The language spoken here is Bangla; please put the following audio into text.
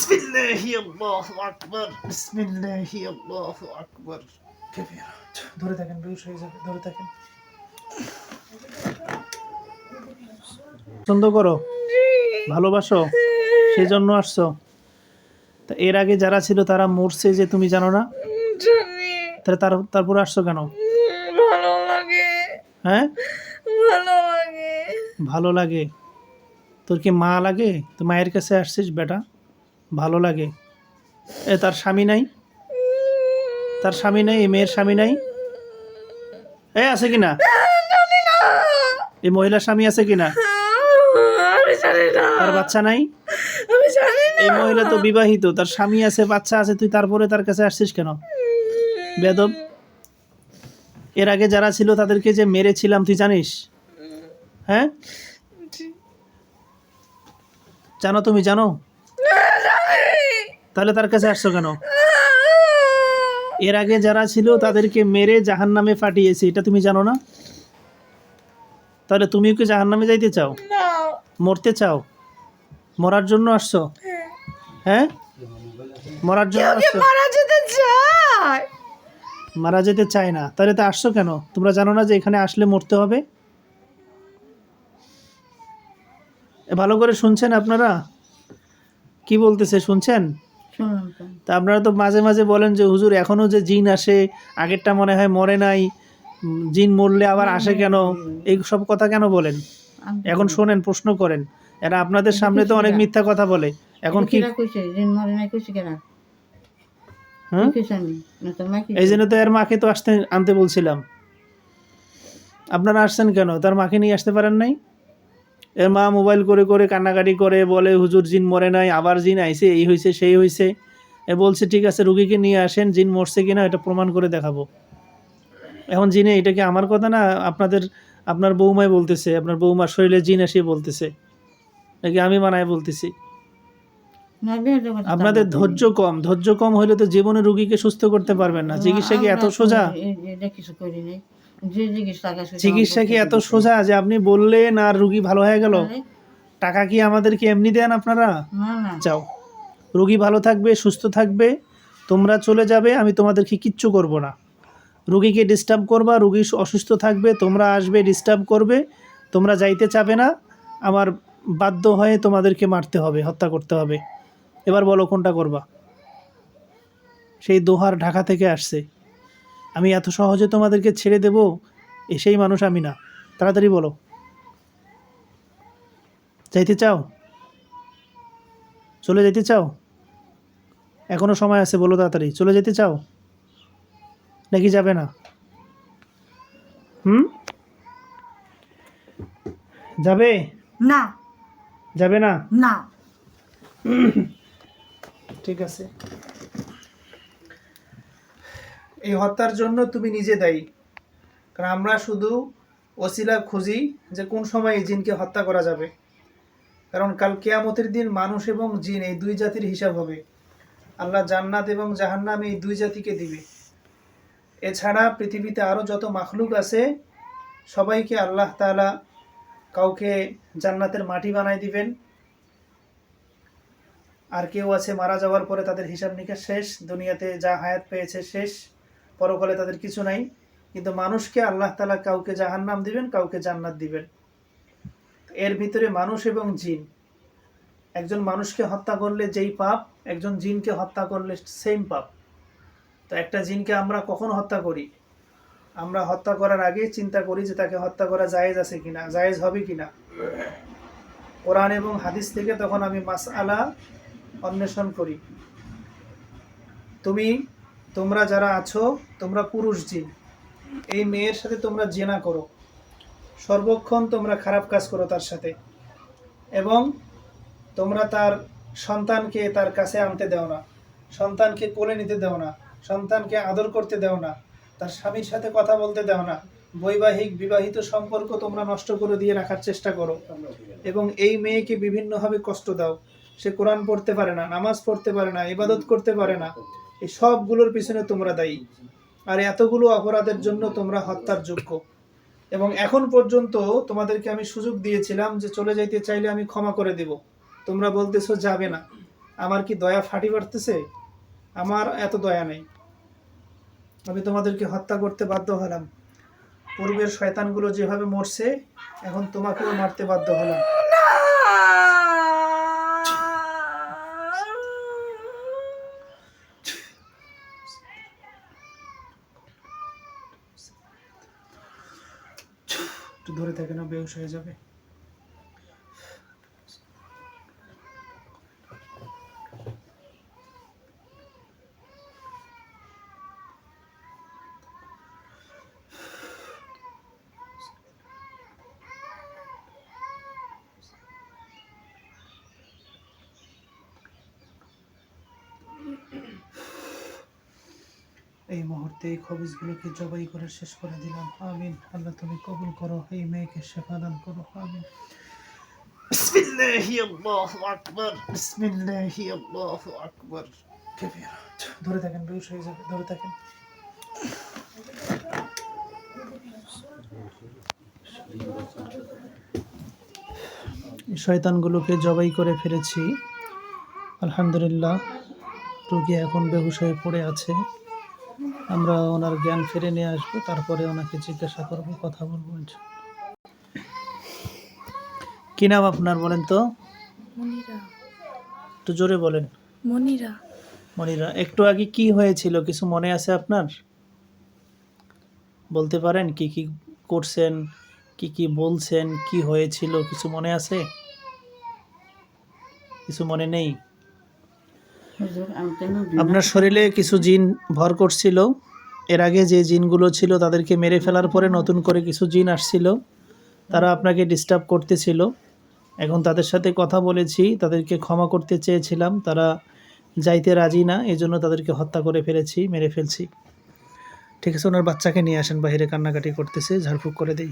বিসমিল্লাহি আল্লাহু আকবার, বিসমিল্লাহি আল্লাহু আকবার। ধরে থাকেন, বেহুশ হয়ে যাবে, ধরে থাকেন। পছন্দ করো, ভালোবাসো, সেই জন্য আসছো। তা এর আগে যারা ছিল তারা মরছে যে তুমি জানো না? তাহলে তারপরে আসছো কেন? ভালো লাগে। হ্যাঁ, ভালো লাগে। ভালো লাগে। তোর কি মা লাগে? তুই মায়ের কাছে আসছিস বেটা, ভালো লাগে। তার স্বামী নাই? তার স্বামী নাই? এই মেয়ের স্বামী নাই? আছে কিনা? জানি না। এই মহিলার স্বামী আছে কিনা? আমি জানি না। তার বাচ্চা নাই? আমি জানি না। এই মহিলা তো বিবাহিত, তার স্বামী আছে, বাচ্চা আছে, তুই তারপরে তার কাছে আসছিস কেন বেয়াদব? এর আগে যারা ছিল তাদেরকে যে মেরেছিলাম তুই জানিস? হ্যাঁ, জানো? তুমি জানো? তাহলে তার কাছে আসছো কেন? এর আগে যারা ছিল তাদেরকে মেরে জাহান্নামে পাঠিয়েছে, এটা তুমি জানো না? তাহলে তুমিও কি জাহান্নামে যাইতে চাও? না। মরতে চাও? মরার জন্য আসছো? হ্যাঁ, মরার জন্য কেউ কি আসছো? মারা যেতে চায়? মারা যেতে চায় না, তাহলে তো আসছো কেন? তোমরা জানো না যে এখানে আসলে মরতে হবে? ভালো করে শুনছেন আপনারা কি বলতেছে? শুনছেন? তা আপনারা তো মাঝে মাঝে বলেন যে হুজুর এখনো যে জিন আসে, আগেরটা মনে হয় মরে নাই, জিন মরলে আবার আসে কেন? এই সব কথা কেন বলেন? এখন শোনেন, প্রশ্ন করেন। এরা আপনাদের সামনে তো অনেক মিথ্যা কথা বলে। এখন কি? হ্যাঁ, এই জন্য তো এর মাকে তো আনতে বলছিলাম। আপনারা আসছেন কেন? তার মাকে নিয়ে আসতে পারেন নাই? এর মা মোবাইল করে করে কান্নাকাটি করে বলে হুজুর জিন মরে নাই, আবার জিন আইছে, এই হয়েছে সেই হয়েছে। এ বলছে ঠিক আছে, রুগীকে নিয়ে আসেন, জিন মরছে কিনা এটা প্রমাণ করে দেখাবো। এখন জিনে, এটা কি আমার কথা না? আপনার বৌমাই বলতেছে, আপনার বৌমার শরীরে জিন আসিয়ে বলতেছে, নাকি আমি মানায় বলতেছি? আপনাদের ধৈর্য কম হলে তো জীবনে রুগীকে সুস্থ করতে পারবেন না। চিকিৎসা কি এত সোজা? চিকিৎসা কি এত সোজা যে আপনি বললেন আর রুগী ভালো হয়ে গেল? টাকা কি আমাদেরকে এমনি দেন আপনারা? যাও, রুগী ভালো থাকবে, সুস্থ থাকবে, তোমরা চলে যাবে, আমি তোমাদেরকে কিচ্ছু করব না। রুগীকে ডিস্টার্ব করবা, রুগী অসুস্থ থাকবে, তোমরা আসবে, ডিস্টার্ব করবে, তোমরা যাইতে চাবে না, আমার বাধ্য হয়ে তোমাদেরকে মারতে হবে, হত্যা করতে হবে। এবার বলো কোনটা করবা? সেই দোহার ঢাকা থেকে আসছে, আমি এত সহজে তোমাদেরকে ছেড়ে দেব? সেই মানুষ আমি না। তাড়াতাড়ি বলো, যাইতে চাও? চলে যেতে চাও? এখনো সময় আছে, বলো তাড়াতাড়ি, চলে যেতে চাও নাকি যাবে না? যাবে না। যাবে না? না। ঠিক আছে, এই হত্যার জন্য তুমি নিজে দায়ী। কারণ আমরা শুধু ওসিলা খুঁজি যে কোন সময় এই জিনকে হত্যা করা যাবে। কারণ কাল কিয়ামতের দিন মানুষ এবং জিন এই দুই জাতির হিসাব হবে। আল্লাহ জান্নাত এবং জাহান্নাম এই দুই জাতিকে দিবে। এছাড়া পৃথিবীতে আরও যত মাখলুক আছে সবাইকে আল্লাহ তাআলা কাউকে জান্নাতের মাটি বানাই দিবেন, আর কেউ আছে মারা যাওয়ার পরে তাদের হিসাব নিকাশ শেষ, দুনিয়াতে যা হায়াত পেয়েছে শেষ, পরকালে তাদের কিছু নাই। কিন্তু মানুষকে আল্লাহ তাআলা কাউকে জাহান্নাম দিবেন, কাউকে জান্নাত দিবেন। এর ভিতরে মানুষ এবং জিন, একজন মানুষকে হত্যা করলে যেই পাপ, একজন জিনকে হত্যা করলে সেম পাপ। তো একটা জিনকে আমরা কখন হত্যা করি? আমরা হত্যা করার আগে চিন্তা করি যে তাকে হত্যা করা জায়েজ আছে কিনা, জায়েজ হবে কিনা। কোরআন এবং হাদিস থেকে তখন আমি মাসআলা অন্বেষণ করি। তোমরা যারা আছো, তোমরা পুরুষ জিন, এই মেয়ের সাথে তোমরা জিনা করো, সর্বক্ষণ তোমরা খারাপ কাজ করো তার সাথে, এবং তোমরা তার সন্তানকে তার কাছে আনতে দাও না, সন্তানকে কোলে নিতে দাও না, সন্তানকে আদর করতে দাও না, তার স্বামীর সাথে কথা বলতে দাও না, বৈবাহিক বিবাহিত সম্পর্ক তোমরা নষ্ট করে দিয়ে রাখার চেষ্টা করো, এবং এই মেয়েকে বিভিন্নভাবে কষ্ট দাও। সে কোরআন পড়তে পারে না, নামাজ পড়তে পারে না, ইবাদত করতে পারে না, এই সবগুলোর পিছনে তোমরা দায়ী। আর এতগুলো অপরাধের জন্য তোমরা হত্যার যোগ্য। এবং এখন পর্যন্ত তোমাদেরকে আমি সুযোগ দিয়েছিলাম যে চলে যাইতে চাইলে আমি ক্ষমা করে দেব, তোমরা বলতেছো যাবে না। আমার কি দয়া ফাটি পড়তেছে? আমার এত দয়া নেই। আমি তোমাদেরকে হত্যা করতে বাধ্য হলাম। পূর্বের শয়তানগুলো যেভাবে মরছে, এখন তোমাকেও মারতে বাধ্য হলাম। না। একটু ধরে থাকে না, বেহুশ হয়ে যাবে। এই মুহূর্তে এই খবিজগুলোকে জবাই করে শেষ করে দিলাম। আমিন। আল্লাহ তুমি কবুল করো, এই মেয়েকে শেফা দান করো। আমিন। বিসমিল্লাহি আল্লাহু আকবার, বিসমিল্লাহি আল্লাহু আকবার কবিরা। ধরে থাকেন, বেহুশ হয়ে যাবে, ধরে থাকেন। শয়তানগুলোকে জবাই করে ফেলেছি আলহামদুলিল্লাহ। রোগী এখন বেহুশ হয়ে পড়ে আছে। আমরা ওনার জ্ঞান ফিরে নিয়ে আসবো, তারপরে ওনাকে জিজ্ঞাসা করব, কথা বলবো। কি নাম আপনার বলেন তো? মনিরা। একটু জোরে বলেন। মনিরা। মনিরা, একটু আগে কি হয়েছিল কিছু মনে আছে আপনার? বলতে পারেন কি কি করছেন, কি কি বলছেন, কি হয়েছিল কিছু মনে আছে? কিছু মনে নেই? আপনার শরীরে কিছু জিন ভর করছিল। এর আগে যে জিনগুলো ছিল তাদেরকে মেরে ফেলার পরে নতুন করে কিছু জিন আসছিল, তারা আপনাকে ডিস্টার্ব করতেছিল। এখন তাদের সাথে কথা বলেছি, তাদেরকে ক্ষমা করতে চেয়েছিলাম, তারা যাইতে রাজি না, এই জন্য তাদেরকে হত্যা করে ফেলেছি, মেরে ফেলছি। ঠিক আছে, ওনার বাচ্চাকে নিয়ে আসেন, বাইরে কান্নাকাটি করতেছে, ঝাড়ফুঁক করে দেই।